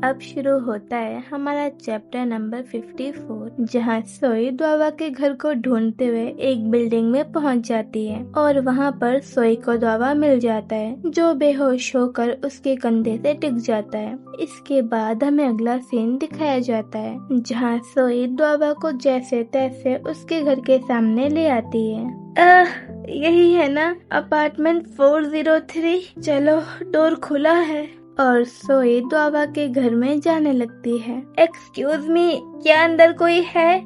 अब शुरू होता है हमारा चैप्टर नंबर 54, जहाँ सोई द्वावा के घर को ढूंढते हुए एक बिल्डिंग में पहुँच जाती है और वहाँ पर सोई को द्वावा मिल जाता है, जो बेहोश होकर उसके कंधे से टिक जाता है। इसके बाद हमें अगला सीन दिखाया जाता है, जहाँ सोई द्वावा को जैसे तैसे उसके घर के सामने ले आती है। यही है ना अपार्टमेंट 403? चलो, डोर खुला है और सोई द्वावा के घर में जाने लगती है। एक्सक्यूज मी, क्या अंदर कोई है?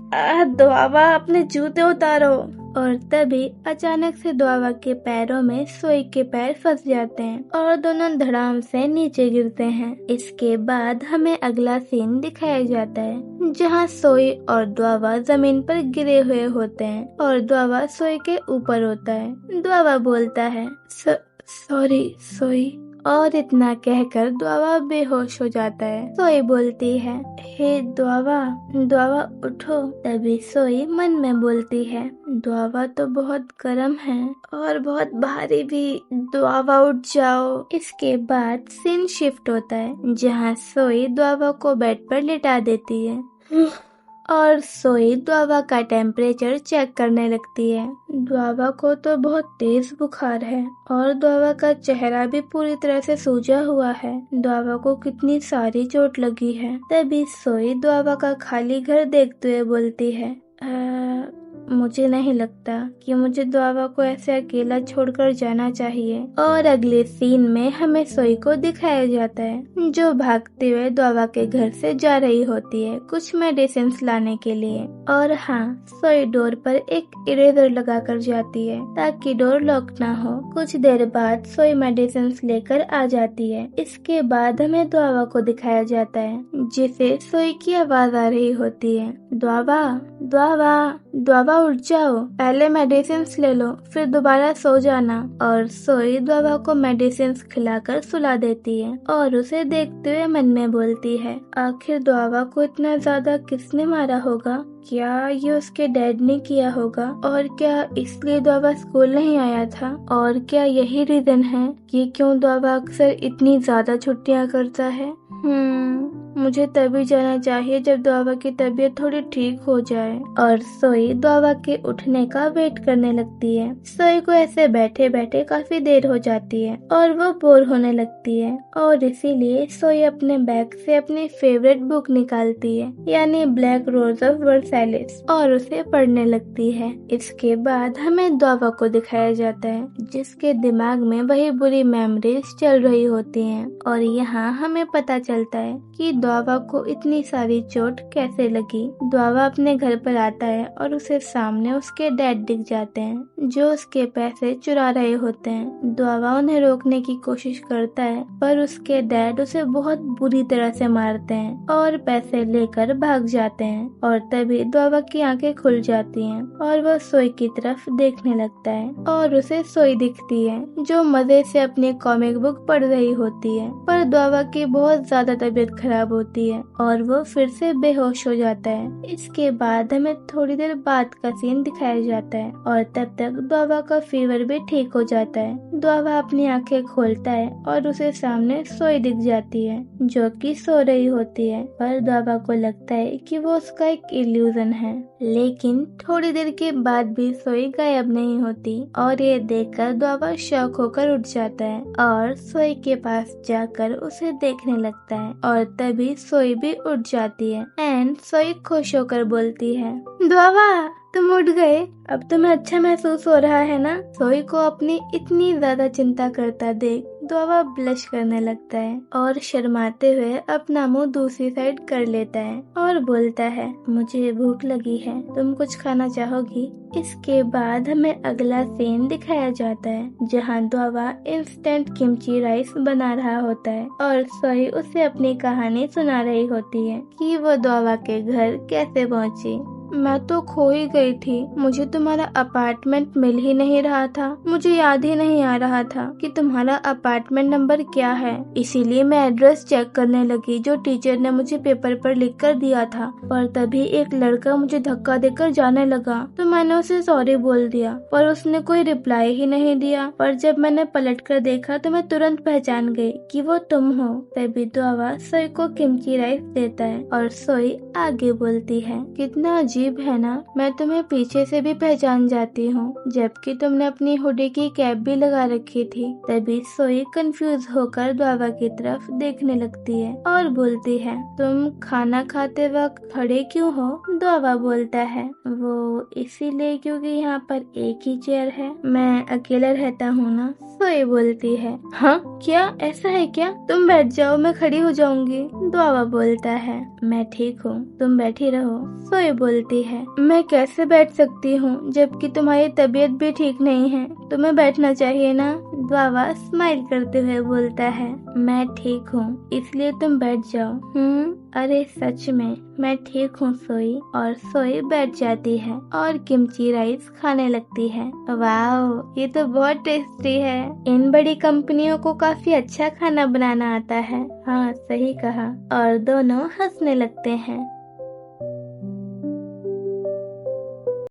द्वावा, अपने जूते उतारो। और तभी अचानक से द्वावा के पैरों में सोई के पैर फंस जाते हैं और दोनों धड़ाम से नीचे गिरते हैं। इसके बाद हमें अगला सीन दिखाया जाता है, जहां सोई और द्वावा जमीन पर गिरे हुए होते हैं और द्वावा सोई के ऊपर होता है। द्वावा बोलता है, सॉरी सोई, और इतना कहकर द्वावा बेहोश हो जाता है। सोई बोलती है, हे द्वावा, द्वावा उठो। तभी सोई मन में बोलती है, द्वावा तो बहुत गर्म है और बहुत भारी भी, द्वावा उठ जाओ। इसके बाद सीन शिफ्ट होता है, जहाँ सोई द्वावा को बेड पर लिटा देती है और सोई द्वावा का टेम्परेचर चेक करने लगती है। द्वावा को तो बहुत तेज बुखार है और द्वावा का चेहरा भी पूरी तरह से सूजा हुआ है। द्वावा को कितनी सारी चोट लगी है। तभी सोई द्वावा का खाली घर देखते हुए बोलती है, मुझे नहीं लगता कि मुझे द्वावा को ऐसे अकेला छोड़कर जाना चाहिए। और अगले सीन में हमें सोई को दिखाया जाता है, जो भागते हुए द्वावा के घर से जा रही होती है कुछ मेडिसिन लाने के लिए। और हाँ, सोई डोर पर एक इरेजर लगा कर जाती है ताकि डोर लॉक ना हो। कुछ देर बाद सोई मेडिसिन लेकर आ जाती है। इसके बाद हमें द्वावा को दिखाया जाता है, जिसे सोई की आवाज आ रही होती है, द्वावा, द्वावा, द्वावा उठ जाओ, पहले मेडिसिन ले लो, फिर दोबारा सो जाना। और सोई द्वावा को मेडिसिन खिलाकर सुला देती है और उसे देखते हुए मन में बोलती है, आखिर द्वावा को इतना ज्यादा किसने मारा होगा? क्या ये उसके डैड ने किया होगा? और क्या इसलिए द्वावा स्कूल नहीं आया था? और क्या यही रीजन है कि क्यों द्वावा अक्सर इतनी ज्यादा छुट्टियां करता है? मुझे तभी जाना चाहिए जब द्वावा की तबीयत थोड़ी ठीक हो जाए। और सोई द्वावा के उठने का वेट करने लगती है। सोई को ऐसे बैठे बैठे काफी देर हो जाती है और वो बोर होने लगती है और इसीलिए सोई अपने बैग से अपनी फेवरेट बुक निकालती है, यानी ब्लैक रोज ऑफ वर्सैलिस, और उसे पढ़ने लगती है। इसके बाद हमें द्वावा को दिखाया जाता है, जिसके दिमाग में वही बुरी मेमोरीज चल रही होती हैं। और यहाँ हमें पता चलता है कि द्वावा को इतनी सारी चोट कैसे लगी। द्वावा अपने घर पर आता है और उसे सामने उसके डैड दिख जाते हैं, जो उसके पैसे चुरा रहे होते हैं। द्वावा उन्हें रोकने की कोशिश करता है, पर उसके डैड उसे बहुत बुरी तरह से मारते हैं और पैसे लेकर भाग जाते हैं। और तभी द्वावा की आंखें खुल जाती हैं और वह सोई की तरफ देखने लगता है और उसे सोई दिखती है, जो मजे से अपनी कॉमिक बुक पढ़ रही होती है। पर द्वावा की बहुत ज्यादा तबीयत खराब होती है और वो फिर से बेहोश हो जाता है। इसके बाद हमें थोड़ी देर बाद का सीन दिखाया जाता है और तब तक द्वावा का फीवर भी ठीक हो जाता है। द्वावा अपनी आंखें खोलता है और उसे सामने सोई दिख जाती है, जो कि सो रही होती है। पर द्वावा को लगता है कि वो उसका एक इल्यूजन है, लेकिन थोड़ी देर के बाद भी सोई गायब नहीं होती और ये देखकर द्वावा शॉक होकर उठ जाता है और सोई के पास जाकर उसे देखने लगता है। और तभी सोई भी उठ जाती है एंड सोई खुश होकर बोलती है, द्वावा, तुम उठ गए, अब तुम्हें अच्छा महसूस हो रहा है ना? सोई को अपनी इतनी ज्यादा चिंता करता देख द्वावा ब्लश करने लगता है और शर्माते हुए अपना मुंह दूसरी साइड कर लेता है और बोलता है, मुझे भूख लगी है, तुम कुछ खाना चाहोगी? इसके बाद हमें अगला सीन दिखाया जाता है, जहां द्वावा इंस्टेंट किमची राइस बना रहा होता है और सोई उसे अपनी कहानी सुना रही होती है कि वो द्वावा के घर कैसे पहुंची। मैं तो खो ही गई थी। मुझे तुम्हारा अपार्टमेंट मिल ही नहीं रहा था। मुझे याद ही नहीं आ रहा था कि तुम्हारा अपार्टमेंट नंबर क्या है। इसीलिए मैं एड्रेस चेक करने लगी जो टीचर ने मुझे पेपर पर लिख कर दिया था। पर तभी एक लड़का मुझे धक्का देकर जाने लगा तो मैंने उसे सॉरी बोल दिया, पर उसने कोई रिप्लाई ही नहीं दिया। पर जब मैंने पलट कर देखा तो मैं तुरंत पहचान गई कि वो तुम हो। तभी द्वावा सोई को किमची राइस देता है और सोई आगे बोलती है, कितना अजीब है ना, मैं तुम्हें पीछे से भी पहचान जाती हूँ जबकि तुमने अपनी हुडी की कैप भी लगा रखी थी। तभी सोई कंफ्यूज होकर द्वावा की तरफ देखने लगती है और बोलती है, तुम खाना खाते वक्त खड़े क्यों हो? द्वावा बोलता है, वो इसीलिए क्योंकि यहाँ पर एक ही चेयर है, मैं अकेला रहता हूँ ना। सोई बोलती है, हाँ क्या ऐसा है क्या? तुम बैठ जाओ, मैं खड़ी हो जाऊंगी। द्वावा बोलता है, मैं ठीक हूँ, तुम बैठी रहो। सोई बोलती है, मैं कैसे बैठ सकती हूँ जबकि तुम्हारी तबीयत भी ठीक नहीं है, तुम्हें बैठना चाहिए ना। द्वावा स्माइल करते हुए बोलता है, मैं ठीक हूँ इसलिए तुम बैठ जाओ। अरे सच में मैं ठीक हूँ सोई। और सोई बैठ जाती है और किमची राइस खाने लगती है। वाह, ये तो बहुत टेस्टी है। इन बड़ी कंपनियों को काफी अच्छा खाना बनाना आता है। हाँ सही कहा। और दोनों हंसने लगते हैं।